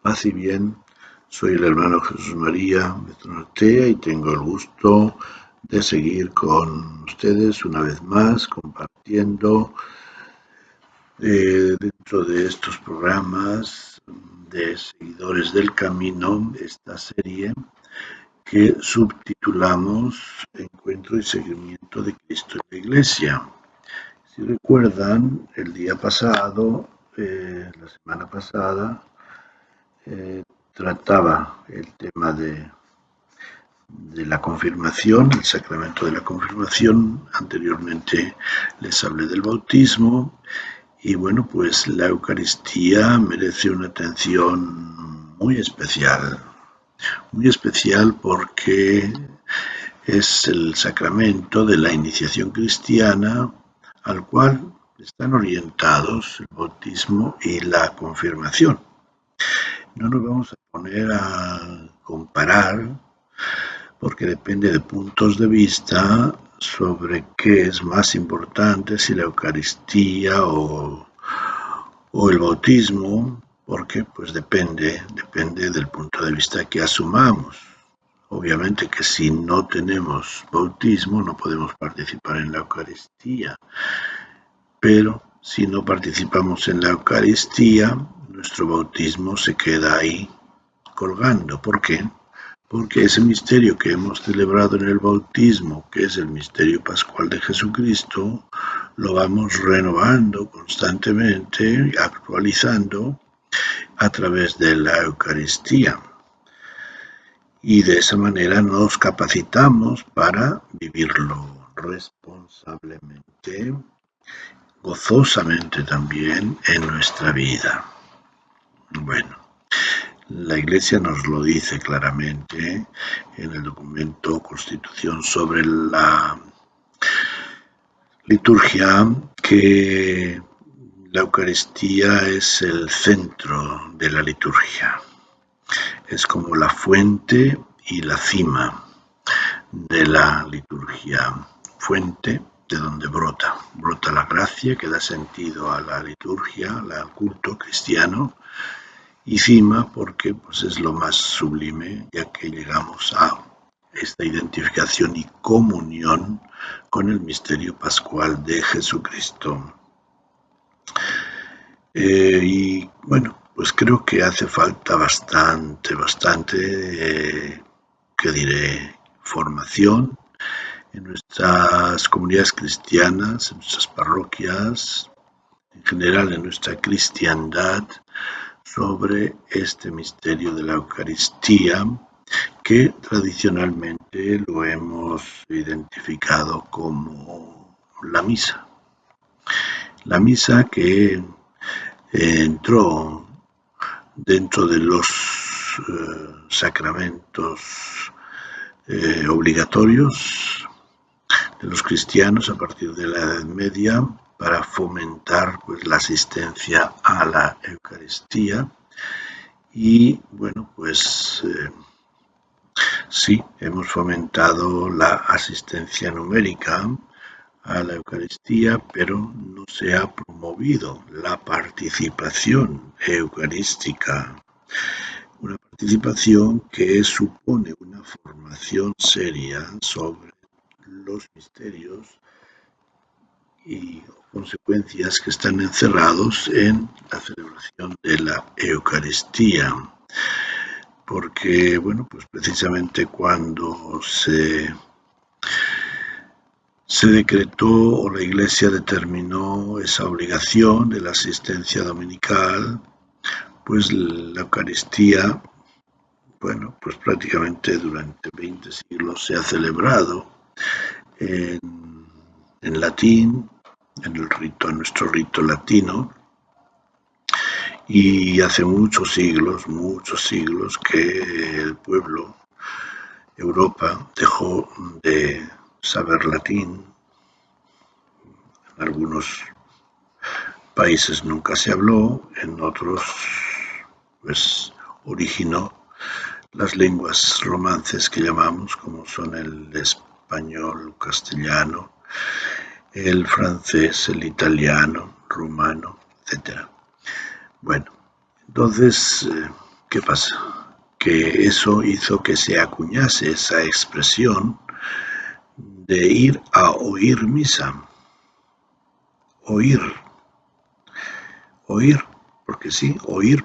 Paz y bien, soy el hermano Jesús María Bezonotea y tengo el gusto de seguir con ustedes una vez más compartiendo dentro de estos programas de Seguidores del Camino esta serie que subtitulamos Encuentro y Seguimiento de Cristo en la Iglesia. Si recuerdan, el día pasado, la semana pasada, trataba el tema de la confirmación, el sacramento de la confirmación. Anteriormente les hablé del bautismo y bueno, pues la Eucaristía merece una atención muy especial porque es el sacramento de la iniciación cristiana al cual están orientados el bautismo y la confirmación. No nos vamos a poner a comparar porque depende de puntos de vista sobre qué es más importante, si la Eucaristía o el bautismo, porque pues depende del punto de vista que asumamos. Obviamente que si no tenemos bautismo no podemos participar en la Eucaristía, pero si no participamos en la Eucaristía, nuestro bautismo se queda ahí colgando. ¿Por qué? Porque ese misterio que hemos celebrado en el bautismo, que es el misterio pascual de Jesucristo, lo vamos renovando constantemente, actualizando a través de la Eucaristía. Y de esa manera nos capacitamos para vivirlo responsablemente, gozosamente también en nuestra vida. Bueno, la Iglesia nos lo dice claramente en el documento Constitución sobre la liturgia, que la Eucaristía es el centro de la liturgia. Es como la fuente y la cima de la liturgia. Fuente de donde brota la gracia que da sentido a la liturgia, al culto cristiano, y cima porque pues, es lo más sublime, ya que llegamos a esta identificación y comunión con el misterio pascual de Jesucristo. Y bueno, pues creo que hace falta bastante, ¿qué diré?, formación en nuestras comunidades cristianas, en nuestras parroquias, en general en nuestra cristiandad, sobre este misterio de la Eucaristía, que tradicionalmente lo hemos identificado como la misa. La misa que entró dentro de los sacramentos obligatorios de los cristianos a partir de la Edad Media para fomentar pues, la asistencia a la Eucaristía. Y bueno, pues sí, hemos fomentado la asistencia numérica a la Eucaristía, pero no se ha promovido la participación eucarística. Una participación que supone una formación seria sobre los misterios y consecuencias que están encerrados en la celebración de la Eucaristía. Porque, bueno, pues precisamente cuando se decretó o la Iglesia determinó esa obligación de la asistencia dominical, pues la Eucaristía, bueno, pues prácticamente durante 20 siglos se ha celebrado en latín, en nuestro rito latino, y hace muchos siglos que el pueblo, Europa, dejó de saber latín. En algunos países nunca se habló, en otros pues originó las lenguas romances que llamamos, como son el español, castellano, el francés, el italiano, rumano, etc. Bueno, entonces ¿Qué pasa? Que eso hizo que se acuñase esa expresión de ir a oír misa. Oír, porque sí,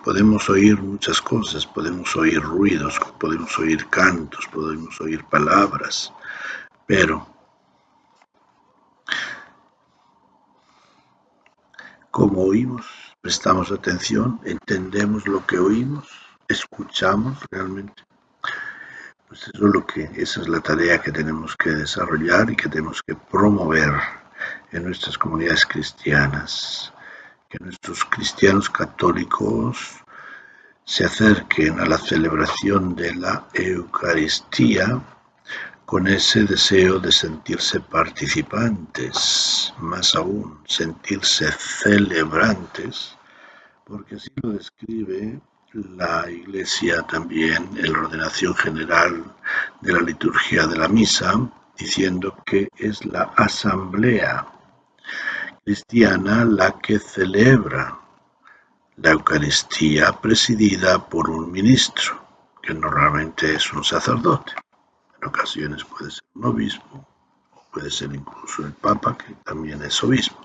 podemos oír muchas cosas, podemos oír ruidos, podemos oír cantos, podemos oír palabras, pero como oímos, prestamos atención, entendemos lo que oímos, escuchamos realmente. Pues esa es la tarea que tenemos que desarrollar y que tenemos que promover en nuestras comunidades cristianas, que nuestros cristianos católicos se acerquen a la celebración de la Eucaristía con ese deseo de sentirse participantes, más aún sentirse celebrantes, porque así lo describe la Iglesia también en la ordenación general de la liturgia de la misa, diciendo que es la asamblea cristiana la que celebra la Eucaristía presidida por un ministro, que normalmente es un sacerdote. En ocasiones puede ser un obispo, o puede ser incluso el Papa, que también es obispo.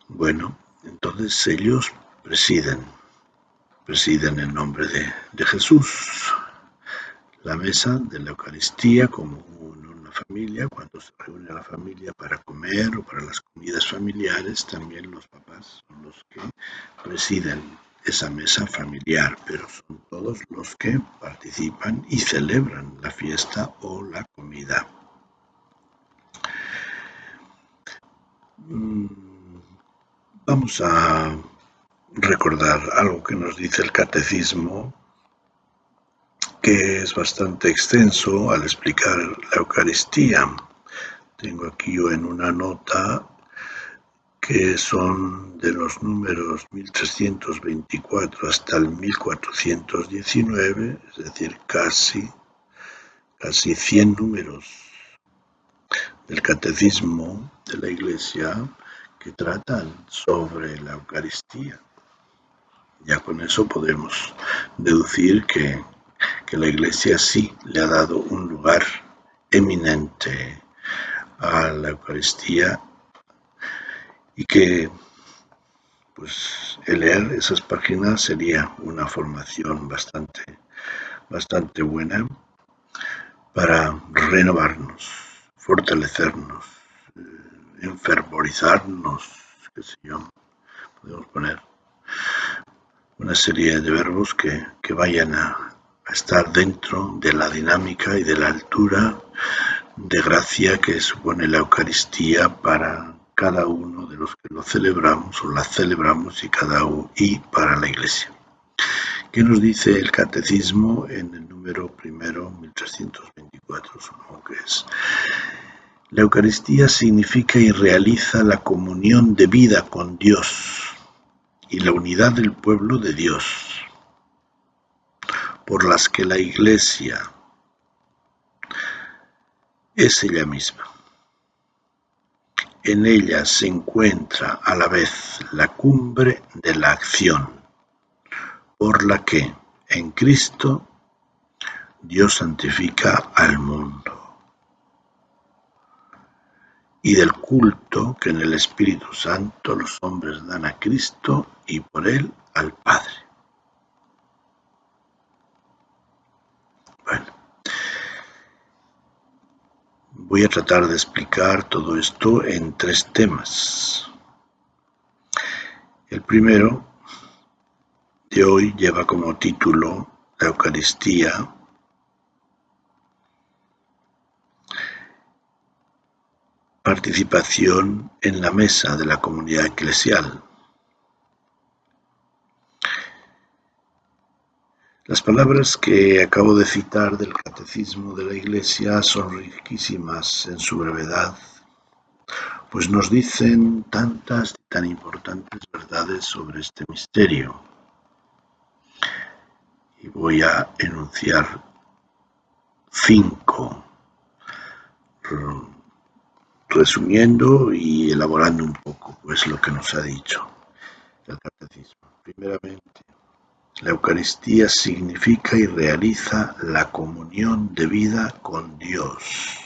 Bueno, entonces ellos presiden en nombre de Jesús la mesa de la Eucaristía, como en una familia, cuando se reúne la familia para comer o para las comidas familiares, también los papás son los que presiden esa mesa familiar, pero son todos los que participan y celebran la fiesta o la comida. Vamos a recordar algo que nos dice el catecismo, que es bastante extenso al explicar la Eucaristía. Tengo aquí yo en una nota que son de los números 1324 hasta el 1419, es decir, casi 100 números del catecismo de la Iglesia que tratan sobre la Eucaristía. Ya con eso podemos deducir que la Iglesia sí le ha dado un lugar eminente a la Eucaristía y que pues el leer esas páginas sería una formación bastante buena para renovarnos, fortalecernos, enfervorizarnos, qué sé yo. Podemos poner una serie de verbos que vayan a estar dentro de la dinámica y de la altura de gracia que supone la Eucaristía para cada uno de los que lo celebramos o la celebramos y para la Iglesia. ¿Qué nos dice el catecismo en el número primero, 1324? Supongo que es. La Eucaristía significa y realiza la comunión de vida con Dios y la unidad del pueblo de Dios, por las que la Iglesia es ella misma. En ella se encuentra a la vez la cumbre de la acción, por la que, en Cristo, Dios santifica al mundo, y del culto que en el Espíritu Santo los hombres dan a Cristo y por él al Padre. Bueno, voy a tratar de explicar todo esto en 3 temas. El primero de hoy lleva como título la Eucaristía, participación en la mesa de la comunidad eclesial. Las palabras que acabo de citar del Catecismo de la Iglesia son riquísimas en su brevedad, pues nos dicen tantas y tan importantes verdades sobre este misterio. Y voy a enunciar 5, resumiendo y elaborando un poco pues lo que nos ha dicho el Catecismo. Primeramente, La Eucaristía significa y realiza la comunión de vida con Dios.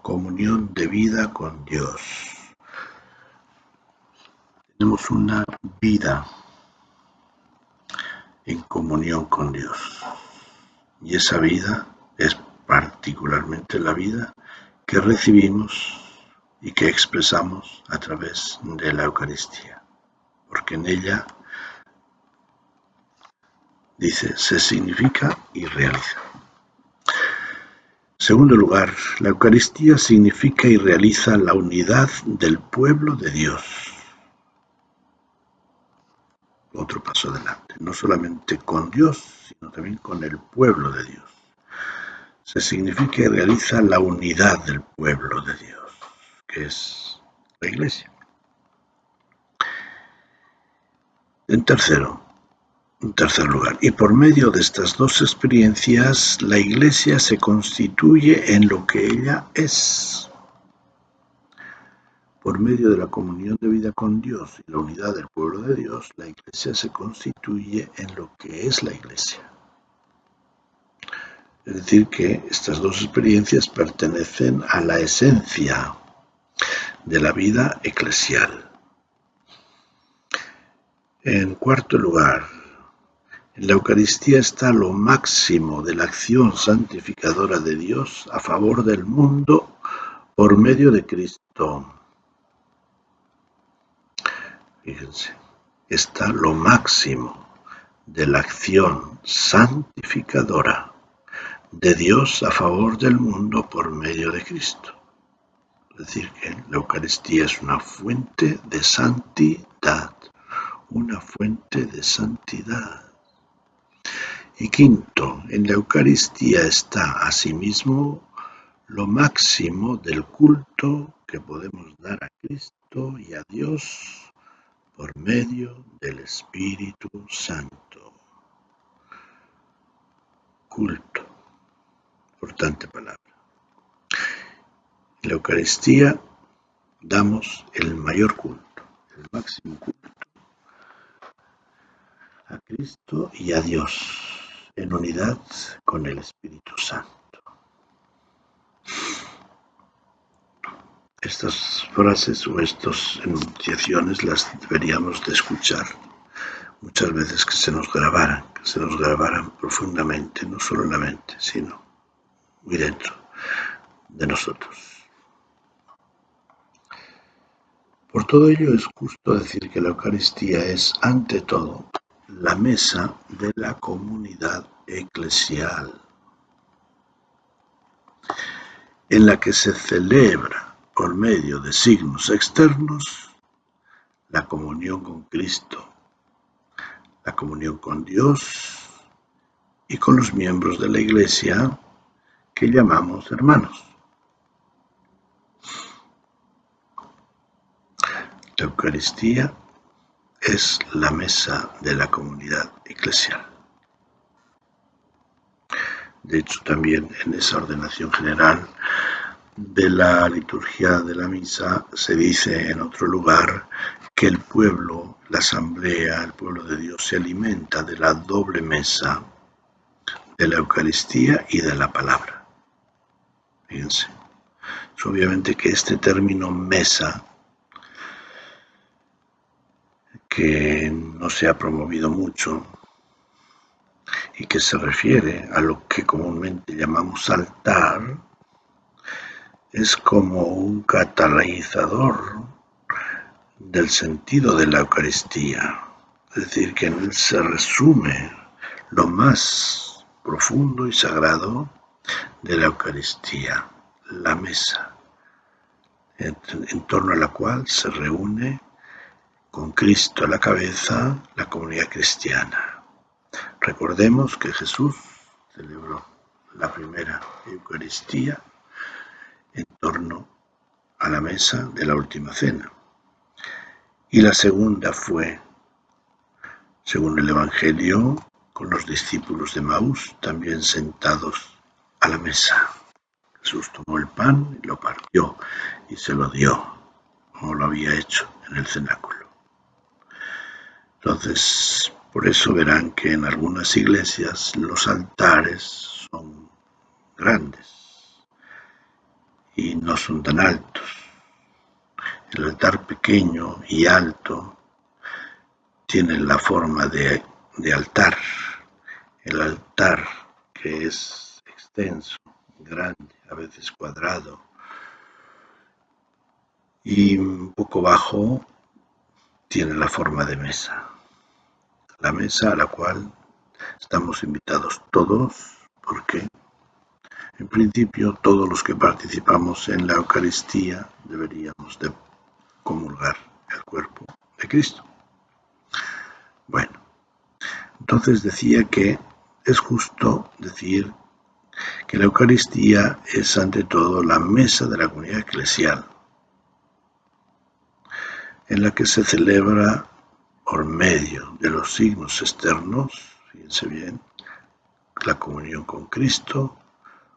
Comunión de vida con Dios. Tenemos una vida en comunión con Dios. Y esa vida es particularmente la vida que recibimos y que expresamos a través de la Eucaristía. Porque en ella, dice, se significa y realiza. En segundo lugar, la Eucaristía significa y realiza la unidad del pueblo de Dios. Otro paso adelante, no solamente con Dios, sino también con el pueblo de Dios. Se significa y realiza la unidad del pueblo de Dios, que es la Iglesia. En tercer lugar, y por medio de estas dos experiencias, la Iglesia se constituye en lo que ella es. Por medio de la comunión de vida con Dios y la unidad del pueblo de Dios, la Iglesia se constituye en lo que es la Iglesia. Es decir, que estas dos experiencias pertenecen a la esencia de la vida eclesial. En cuarto lugar, en la Eucaristía está lo máximo de la acción santificadora de Dios a favor del mundo por medio de Cristo. Fíjense, está lo máximo de la acción santificadora de Dios a favor del mundo por medio de Cristo. Es decir, que la Eucaristía es una fuente de santidad, una fuente de santidad. Y quinto, en la Eucaristía está asimismo lo máximo del culto que podemos dar a Cristo y a Dios por medio del Espíritu Santo. Culto, importante palabra. En la Eucaristía damos el mayor culto, el máximo culto a Cristo y a Dios en unidad con el Espíritu Santo. Estas frases o estas enunciaciones las deberíamos de escuchar muchas veces, que se nos grabaran profundamente, no solo en la mente, sino muy dentro de nosotros. Por todo ello es justo decir que la Eucaristía es, ante todo, la mesa de la comunidad eclesial, en la que se celebra por medio de signos externos la comunión con Cristo, la comunión con Dios y con los miembros de la Iglesia que llamamos hermanos. La Eucaristía es la mesa de la comunidad eclesial. De hecho, también en esa ordenación general de la liturgia de la misa se dice en otro lugar que el pueblo, la asamblea, el pueblo de Dios se alimenta de la doble mesa de la Eucaristía y de la palabra. Fíjense, es obviamente que este término mesa, que no se ha promovido mucho y que se refiere a lo que comúnmente llamamos altar, es como un catalizador del sentido de la Eucaristía. Es decir, que en él se resume lo más profundo y sagrado de la Eucaristía, la mesa, en torno a la cual se reúne con Cristo a la cabeza la comunidad cristiana. Recordemos que Jesús celebró la primera Eucaristía en torno a la mesa de la última cena. Y la segunda fue, según el Evangelio, con los discípulos de Maús, también sentados a la mesa. Jesús tomó el pan y lo partió y se lo dio, como lo había hecho en el cenáculo. Entonces, Por eso verán que en algunas iglesias los altares son grandes y no son tan altos. El altar pequeño y alto tiene la forma de altar. El altar que es extenso, grande, a veces cuadrado, y un poco bajo, tiene la forma de mesa. La mesa a la cual estamos invitados todos, porque en principio todos los que participamos en la Eucaristía deberíamos de comulgar el cuerpo de Cristo. Bueno, entonces decía que es justo decir que la Eucaristía es ante todo la mesa de la comunidad eclesial, en la que se celebra por medio de los signos externos, fíjense bien, la comunión con Cristo,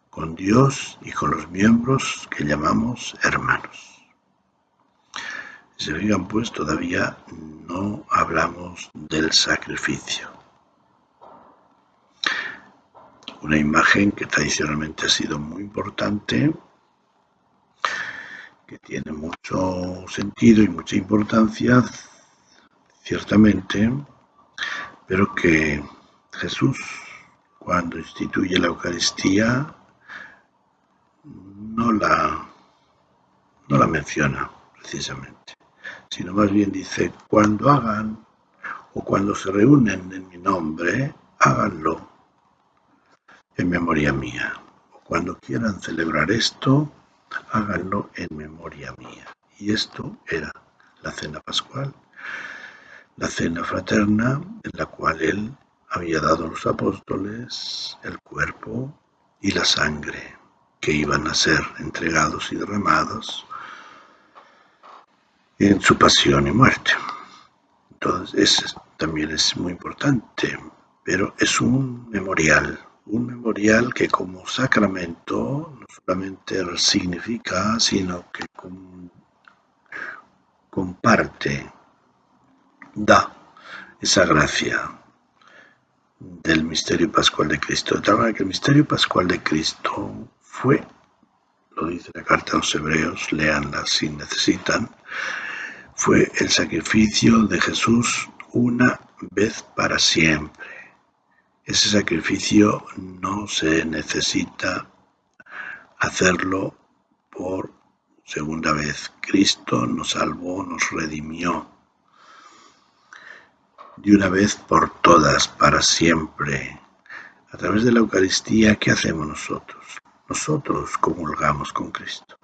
con Dios y con los miembros que llamamos hermanos. Si se fijan, pues todavía no hablamos del sacrificio. Una imagen que tradicionalmente ha sido muy importante, que tiene mucho sentido y mucha importancia, ciertamente, pero que Jesús, cuando instituye la Eucaristía, no la menciona precisamente, sino más bien dice: cuando hagan o cuando se reúnen en mi nombre, háganlo en memoria mía. O cuando quieran celebrar esto, háganlo en memoria mía. Y esto era la cena pascual, la cena fraterna, en la cual él había dado a los apóstoles el cuerpo y la sangre que iban a ser entregados y derramados en su pasión y muerte. Entonces, ese también es muy importante, pero es un memorial que como sacramento no solamente significa, sino que comparte, da esa gracia del misterio pascual de Cristo. De tal manera que el misterio pascual de Cristo fue, lo dice la carta a los hebreos, léanla si necesitan, fue el sacrificio de Jesús una vez para siempre. Ese sacrificio no se necesita hacerlo por segunda vez. Cristo nos salvó, nos redimió de una vez por todas, para siempre. A través de la Eucaristía, ¿qué hacemos nosotros? Nosotros comulgamos con Cristo.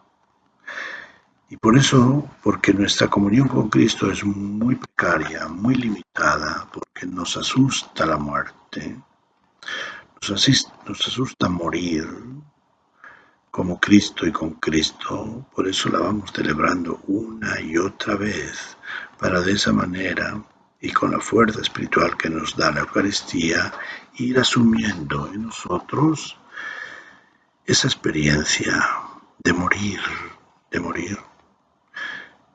Y por eso, porque nuestra comunión con Cristo es muy precaria, muy limitada, porque nos asusta la muerte, nos asusta morir como Cristo y con Cristo, por eso la vamos celebrando una y otra vez, para de esa manera y con la fuerza espiritual que nos da la Eucaristía, ir asumiendo en nosotros esa experiencia de morir,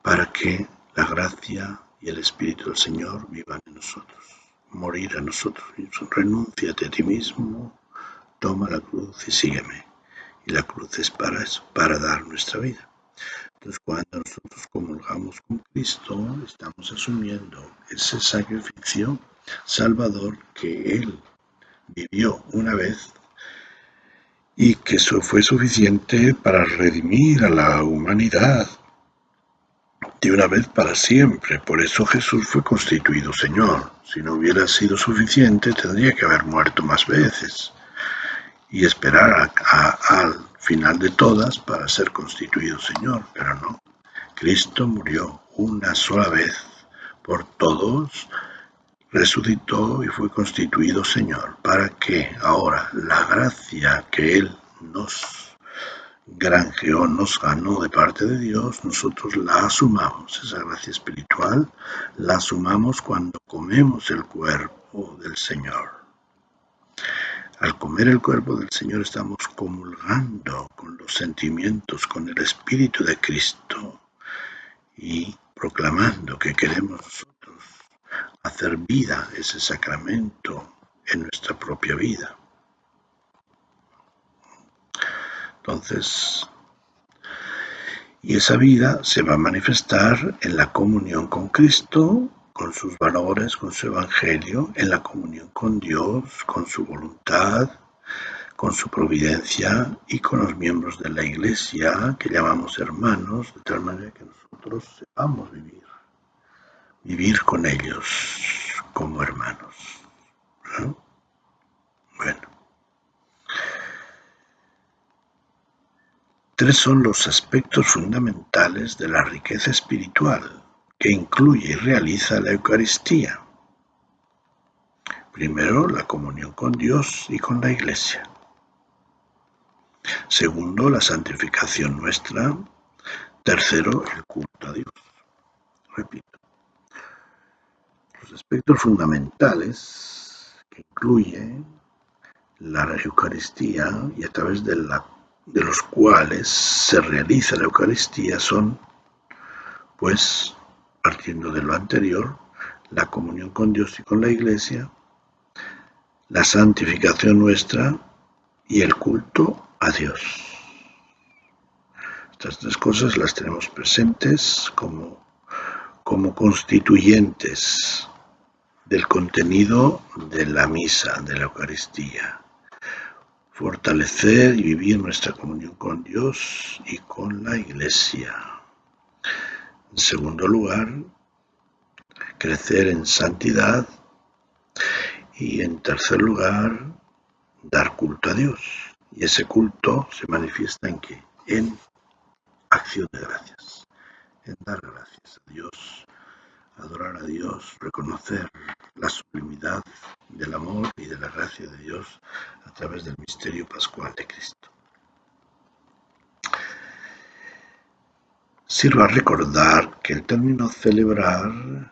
para que la gracia y el Espíritu del Señor vivan en nosotros. Morir a nosotros mismos. Renúnciate a ti mismo, toma la cruz y sígueme. Y la cruz es para eso, para dar nuestra vida. Entonces, cuando nosotros comulgamos con Cristo, estamos asumiendo ese sacrificio salvador que Él vivió una vez y que eso fue suficiente para redimir a la humanidad de una vez para siempre. Por eso Jesús fue constituido Señor. Si no hubiera sido suficiente, tendría que haber muerto más veces y esperar al final de todas para ser constituido Señor, pero no. Cristo murió una sola vez por todos, resucitó y fue constituido Señor, para que ahora la gracia que Él nos granjeó, nos ganó de parte de Dios, nosotros la asumamos, esa gracia espiritual, la asumamos cuando comemos el cuerpo del Señor. Al comer el cuerpo del Señor estamos comulgando con los sentimientos, con el Espíritu de Cristo y proclamando que queremos nosotros hacer vida ese sacramento en nuestra propia vida. Entonces, y esa vida se va a manifestar en la comunión con Cristo, con sus valores, con su evangelio, en la comunión con Dios, con su voluntad, con su providencia y con los miembros de la Iglesia que llamamos hermanos, de tal manera que nosotros sepamos vivir con ellos como hermanos. ¿No? Bueno. 3 son los aspectos fundamentales de la riqueza espiritual que incluye y realiza la Eucaristía. Primero, la comunión con Dios y con la Iglesia. Segundo, la santificación nuestra. Tercero, el culto a Dios. Repito, los aspectos fundamentales que incluye la Eucaristía y a través de los cuales se realiza la Eucaristía son, pues, partiendo de lo anterior, la comunión con Dios y con la Iglesia, la santificación nuestra y el culto a Dios. Estas 3 cosas las tenemos presentes como constituyentes del contenido de la misa, de la Eucaristía. Fortalecer y vivir nuestra comunión con Dios y con la Iglesia. En segundo lugar, crecer en santidad. Y en tercer lugar, dar culto a Dios. Y ese culto se manifiesta ¿en qué? En acción de gracias. En dar gracias a Dios, adorar a Dios, reconocer la sublimidad del amor y de la gracia de Dios a través del misterio pascual de Cristo. Sirva recordar que el término celebrar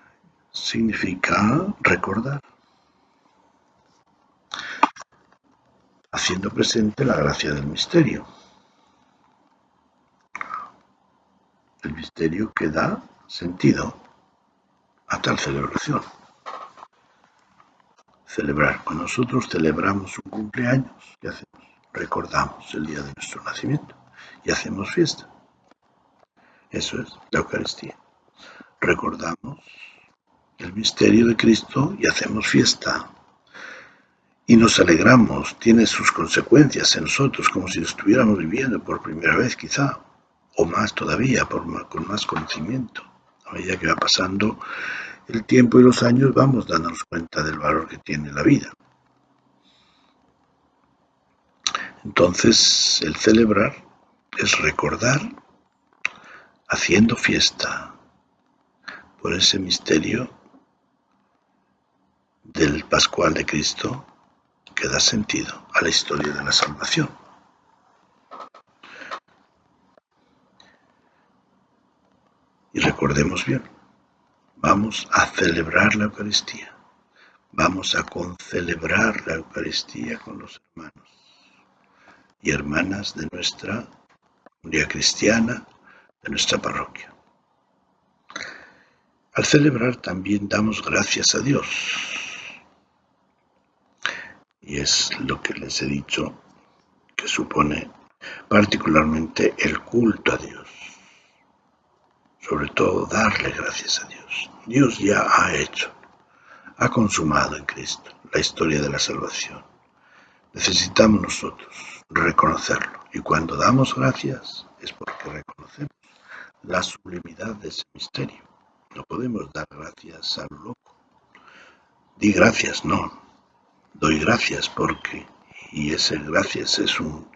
significa recordar, haciendo presente la gracia del misterio. El misterio que da sentido a tal celebración. Celebrar. Cuando nosotros celebramos un cumpleaños, ¿qué hacemos? Recordamos el día de nuestro nacimiento y hacemos fiesta. Eso es la Eucaristía. Recordamos el misterio de Cristo y hacemos fiesta. Y nos alegramos, tiene sus consecuencias en nosotros, como si lo estuviéramos viviendo por primera vez quizá, o más todavía, con más conocimiento. A medida que va pasando el tiempo y los años vamos dándonos cuenta del valor que tiene la vida. Entonces, el celebrar es recordar haciendo fiesta por ese misterio del Pascual de Cristo que da sentido a la historia de la salvación. Y recordemos bien, vamos a celebrar la Eucaristía, vamos a concelebrar la Eucaristía con los hermanos y hermanas de nuestra comunidad cristiana, de nuestra parroquia. Al celebrar también damos gracias a Dios. Y es lo que les he dicho que supone particularmente el culto a Dios. Sobre todo darle gracias a Dios. Dios ya ha consumado en Cristo la historia de la salvación. Necesitamos nosotros reconocerlo. Y cuando damos gracias es porque reconocemos la sublimidad de ese misterio. No podemos dar gracias a lo loco. Di gracias, no. Doy gracias porque, y ese gracias es un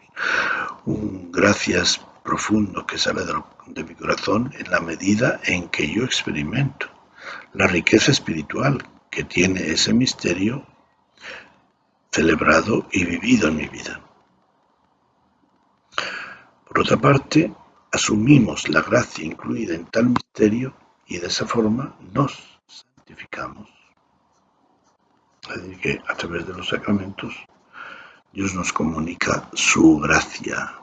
gracias profundo que sale de mi corazón en la medida en que yo experimento la riqueza espiritual que tiene ese misterio celebrado y vivido en mi vida. Por otra parte, asumimos la gracia incluida en tal misterio y de esa forma nos santificamos. Es decir, que a través de los sacramentos Dios nos comunica su gracia.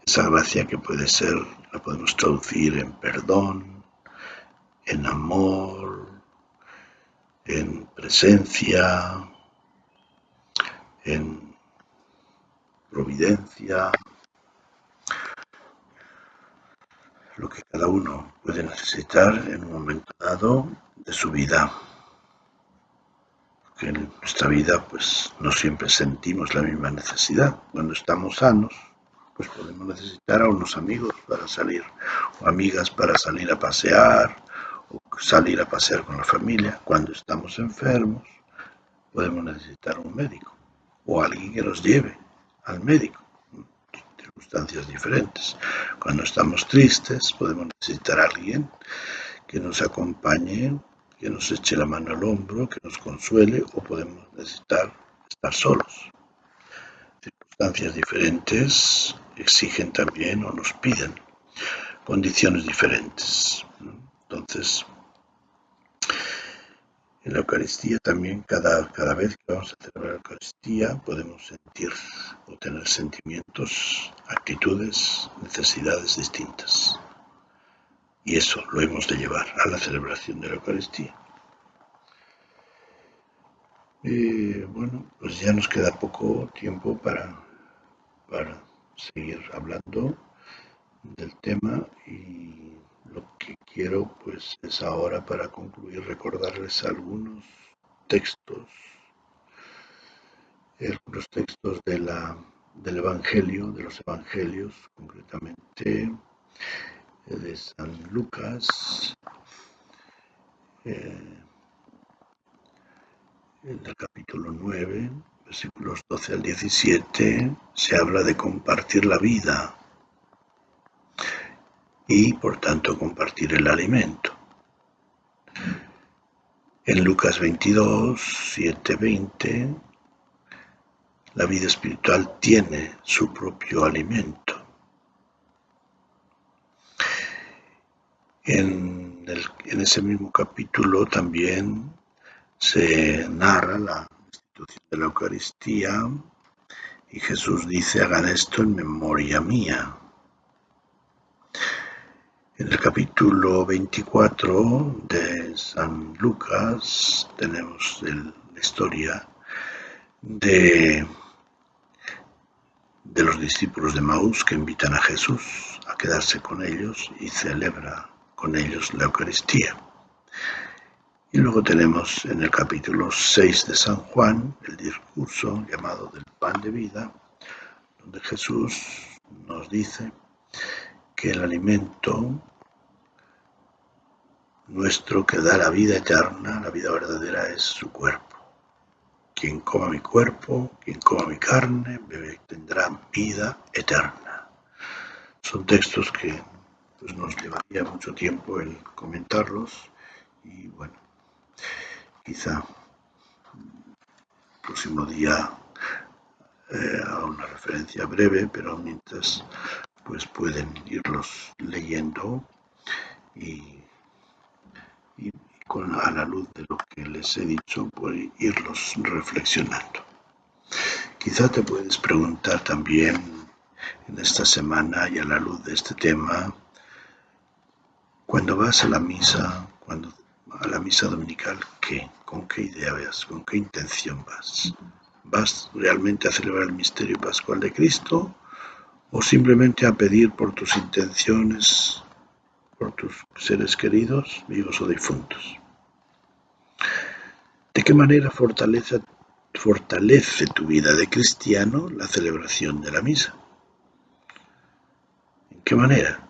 Esa gracia que puede ser, la podemos traducir en perdón, en amor, en presencia, en providencia, lo que cada uno puede necesitar en un momento dado de su vida. Porque en nuestra vida pues no siempre sentimos la misma necesidad. Cuando estamos sanos, pues podemos necesitar a unos amigos para salir, o amigas para salir a pasear, o salir a pasear con la familia. Cuando estamos enfermos, podemos necesitar un médico, o alguien que nos lleve al médico. Circunstancias diferentes. Cuando estamos tristes, podemos necesitar a alguien que nos acompañe, que nos eche la mano al hombro, que nos consuele, o podemos necesitar estar solos. Circunstancias diferentes exigen también o nos piden condiciones diferentes. Entonces, en la Eucaristía también, cada vez que vamos a celebrar la Eucaristía, podemos sentir o tener sentimientos, actitudes, necesidades distintas. Y eso lo hemos de llevar a la celebración de la Eucaristía. Bueno, pues ya nos queda poco tiempo para seguir hablando del tema, y lo que quiero pues es ahora, para concluir, recordarles algunos textos del Evangelio, de los Evangelios, concretamente de San Lucas, en el capítulo 9, versículos 12 al 17, se habla de compartir la vida y, por tanto, compartir el alimento. En Lucas 22, 7, 20, la vida espiritual tiene su propio alimento. En ese mismo capítulo también se narra la institución de la Eucaristía, y Jesús dice: hagan esto en memoria mía. En el capítulo 24 de San Lucas tenemos la historia de los discípulos de Maús, que invitan a Jesús a quedarse con ellos y celebra con ellos la Eucaristía. Y luego tenemos en el capítulo 6 de San Juan el discurso llamado del pan de vida, donde Jesús nos dice que el alimento nuestro que da la vida eterna, la vida verdadera, es su cuerpo. Quien coma mi cuerpo, quien coma mi carne, tendrá vida eterna. Son textos que pues, nos llevaría mucho tiempo el comentarlos, y bueno, quizá el próximo día haga una referencia breve, pero mientras pues pueden irlos leyendo y a la luz de lo que les he dicho, pues irlos reflexionando. Quizá te puedes preguntar también en esta semana, y a la luz de este tema, cuando vas a la misa, dominical, ¿con qué idea vas? ¿Con qué intención vas? ¿Vas realmente a celebrar el misterio pascual de Cristo, o simplemente a pedir por tus intenciones, por tus seres queridos, vivos o difuntos? ¿De qué manera fortalece tu vida de cristiano la celebración de la misa? ¿En qué manera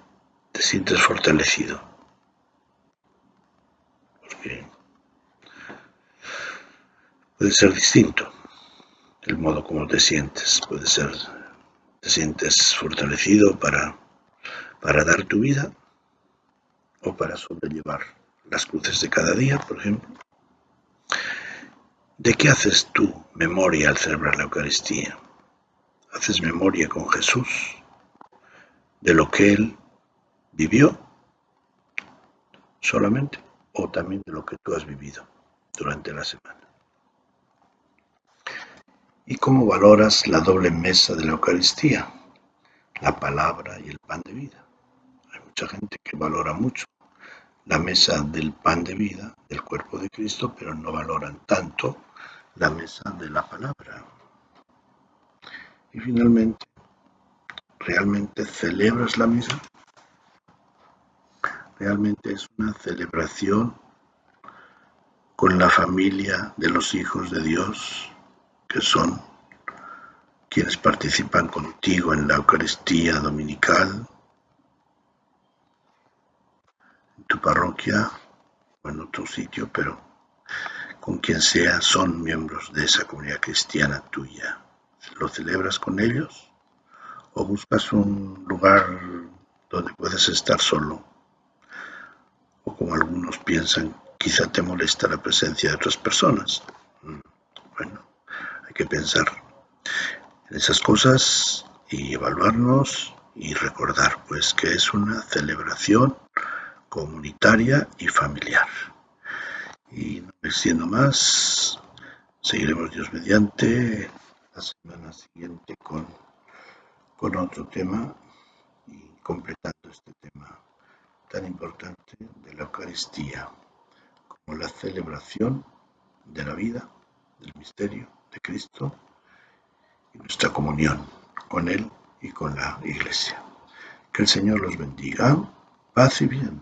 te sientes fortalecido? Porque puede ser distinto el modo como te sientes. Te sientes fortalecido para dar tu vida, o para sobrellevar las cruces de cada día, por ejemplo. ¿De qué haces tú memoria al celebrar la Eucaristía? ¿Haces memoria con Jesús de lo que Él vivió solamente, o también de lo que tú has vivido durante la semana? ¿Y cómo valoras la doble mesa de la Eucaristía, la palabra y el pan de vida? Hay mucha gente que valora mucho la mesa del pan de vida, del cuerpo de Cristo, pero no valoran tanto la mesa de la palabra. Y finalmente, ¿realmente celebras la misa? ¿Realmente es una celebración con la familia de los hijos de Dios, que son quienes participan contigo en la Eucaristía dominical, en tu parroquia o en otro sitio, pero con quien sea son miembros de esa comunidad cristiana tuya? ¿Lo celebras con ellos o buscas un lugar donde puedes estar solo? O como algunos piensan, quizá te molesta la presencia de otras personas. Bueno, hay que pensar en esas cosas y evaluarnos y recordar pues que es una celebración comunitaria y familiar. Y no me extiendo más, seguiremos Dios mediante la semana siguiente con otro tema y completando este tema tan importante de la Eucaristía como la celebración de la vida, del misterio de Cristo y nuestra comunión con Él y con la Iglesia. Que el Señor los bendiga. Paz y bien.